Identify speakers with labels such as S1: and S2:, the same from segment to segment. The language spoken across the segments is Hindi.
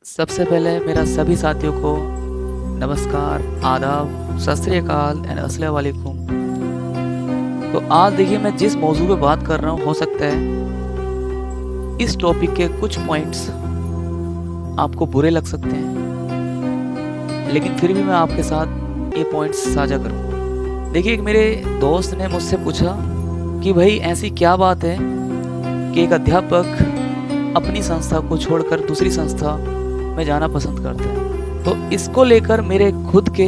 S1: सबसे पहले मेरा सभी साथियों को नमस्कार, आदाब, सत श्री अकाल एंड अस्सलाम वालेकुम। तो आज देखिए मैं जिस मौजू पे बात कर रहा हूँ, हो सकता है इस टॉपिक के कुछ पॉइंट्स आपको बुरे लग सकते हैं, लेकिन फिर भी मैं आपके साथ ये पॉइंट्स साझा करूँगा। देखिए, एक मेरे दोस्त ने मुझसे पूछा कि भाई ऐसी क्या बात है कि एक अध्यापक अपनी संस्था को छोड़कर दूसरी संस्था में जाना पसंद करता है। तो इसको लेकर मेरे खुद के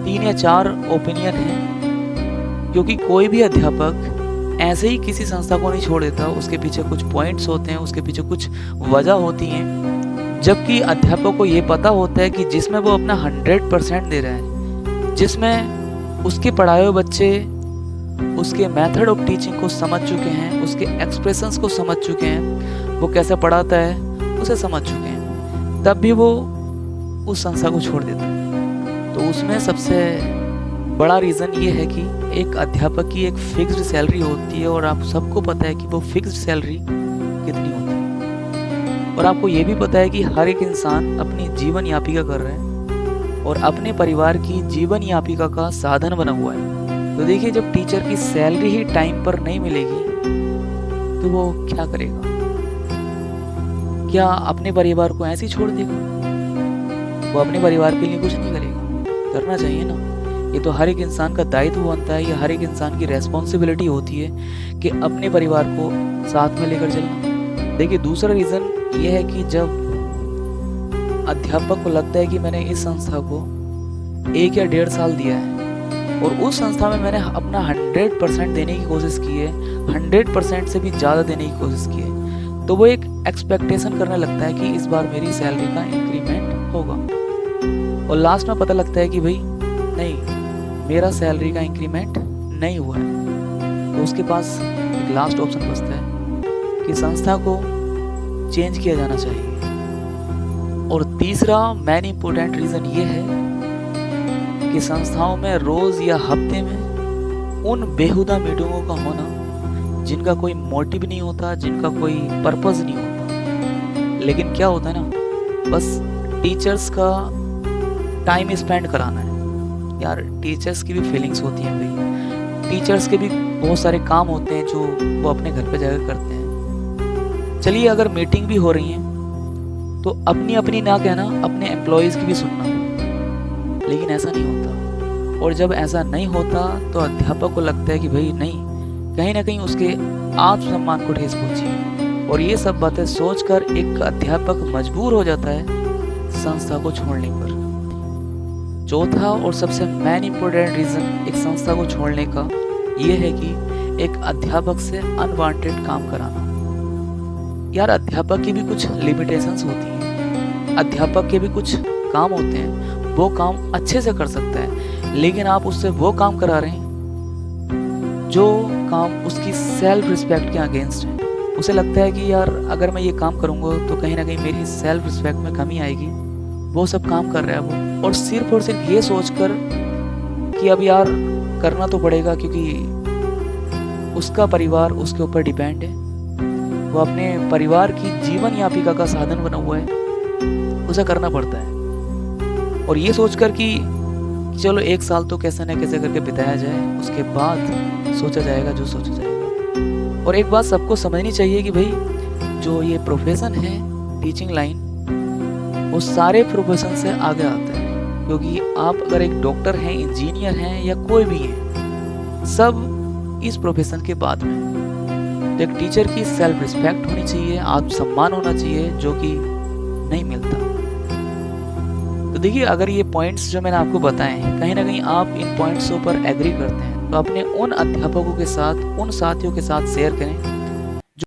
S1: 3 या 4 ओपिनियन हैं, क्योंकि कोई भी अध्यापक ऐसे ही किसी संस्था को नहीं छोड़ देता। उसके पीछे कुछ पॉइंट्स होते हैं, उसके पीछे कुछ वजह होती हैं, जबकि अध्यापक को ये पता होता है कि जिसमें वो अपना 100% दे रहा है, जिसमें उसके पढ़ाए हुए बच्चे उसके मेथड ऑफ टीचिंग को समझ चुके हैं, उसके एक्सप्रेशंस को समझ चुके हैं, वो कैसे पढ़ाता है उसे समझ चुके हैं, तब भी वो उस संस्था को छोड़ देता है। तो उसमें सबसे बड़ा रीज़न ये है कि एक अध्यापक की एक फिक्स्ड सैलरी होती है, और आप सबको पता है कि वो फिक्स्ड सैलरी कितनी होती है। और आपको ये भी पता है कि हर एक इंसान अपनी जीवन यापिका कर रहा है और अपने परिवार की जीवन यापिका का साधन बना हुआ है। तो देखिए, जब टीचर की सैलरी ही टाइम पर नहीं मिलेगी तो वो क्या करेगा? क्या अपने परिवार को ऐसे ही छोड़ देगा? वो अपने परिवार के लिए कुछ नहीं करेगा? करना चाहिए ना। ये तो हर एक इंसान का दायित्व बनता है, ये हर एक इंसान की रेस्पॉन्सिबिलिटी होती है कि अपने परिवार को साथ में लेकर चलना। देखिए, दूसरा रीज़न ये है कि जब अध्यापक को लगता है कि मैंने इस संस्था को 1 या 1.5 साल दिया है और उस संस्था में मैंने अपना 100% देने की कोशिश की है, 100% से भी ज़्यादा देने की कोशिश की है, तो वो एक एक्सपेक्टेशन करने लगता है कि इस बार मेरी सैलरी का इंक्रीमेंट होगा। और लास्ट में पता लगता है कि भाई नहीं, मेरा सैलरी का इंक्रीमेंट नहीं हुआ है। तो उसके पास एक लास्ट ऑप्शन बचता है कि संस्था को चेंज किया जाना चाहिए। और तीसरा मेन इम्पोर्टेंट रीज़न ये है कि संस्थाओं में रोज़ या हफ्ते में उन बेहुदा मीटिंगों का होना जिनका कोई मोटिव नहीं होता, जिनका कोई पर्पस नहीं होता, लेकिन क्या होता है ना, बस टीचर्स का टाइम स्पेंड कराना है। यार, टीचर्स की भी फीलिंग्स होती हैं भाई, टीचर्स के भी बहुत सारे काम होते हैं जो वो अपने घर पे जाकर करते हैं। चलिए, अगर मीटिंग भी हो रही है तो अपनी अपनी ना कहना, अपने एम्प्लॉयज़ की भी सुनना, लेकिन ऐसा नहीं होता। और जब ऐसा नहीं होता तो अध्यापक को लगता है कि भाई नहीं, कहीं ना कहीं उसके आत्मसम्मान को ठेस पहुंची है। और ये सब बातें सोचकर एक अध्यापक मजबूर हो जाता है संस्था को छोड़ने पर। चौथा और सबसे मेन इम्पोर्टेंट रीज़न एक संस्था को छोड़ने का ये है कि एक अध्यापक से अनवांटेड काम कराना। यार, अध्यापक की भी कुछ लिमिटेशंस होती हैं, अध्यापक के भी कुछ काम होते हैं, वो काम अच्छे से कर सकता है, लेकिन आप उससे वो काम करा रहे हैं जो काम उसकी सेल्फ रिस्पेक्ट के अगेंस्ट है। उसे लगता है कि यार, अगर मैं ये काम करूँगा तो कहीं ना कहीं मेरी सेल्फ रिस्पेक्ट में कमी आएगी। वो सब काम कर रहा है वो, और सिर्फ ये सोचकर कि अब यार करना तो पड़ेगा क्योंकि उसका परिवार उसके ऊपर डिपेंड है, वो अपने परिवार की जीवन यापिका का साधन बना हुआ है, उसे करना पड़ता है। और ये सोचकर कि चलो 1 साल तो कैसे न कैसे करके बिताया जाए, उसके बाद सोचा जाएगा जो सोचा जाएगा। और एक बात सबको समझनी चाहिए कि भाई, जो ये प्रोफेशन है टीचिंग लाइन, वो सारे प्रोफेशन से आगे आता है। क्योंकि आप अगर एक डॉक्टर हैं, इंजीनियर हैं या कोई भी है, सब इस प्रोफेशन के बाद में। तो एक टीचर की सेल्फ रिस्पेक्ट होनी चाहिए, आत्मसम्मान होना चाहिए, जो कि नहीं मिलता। तो देखिए, अगर ये पॉइंट्स जो मैंने आपको बताए, कहीं ना कहीं आप इन पॉइंट्सों पर एग्री करते हैं, तो अपने उन अध्यापकों के साथ, उन साथियों के साथ शेयर करें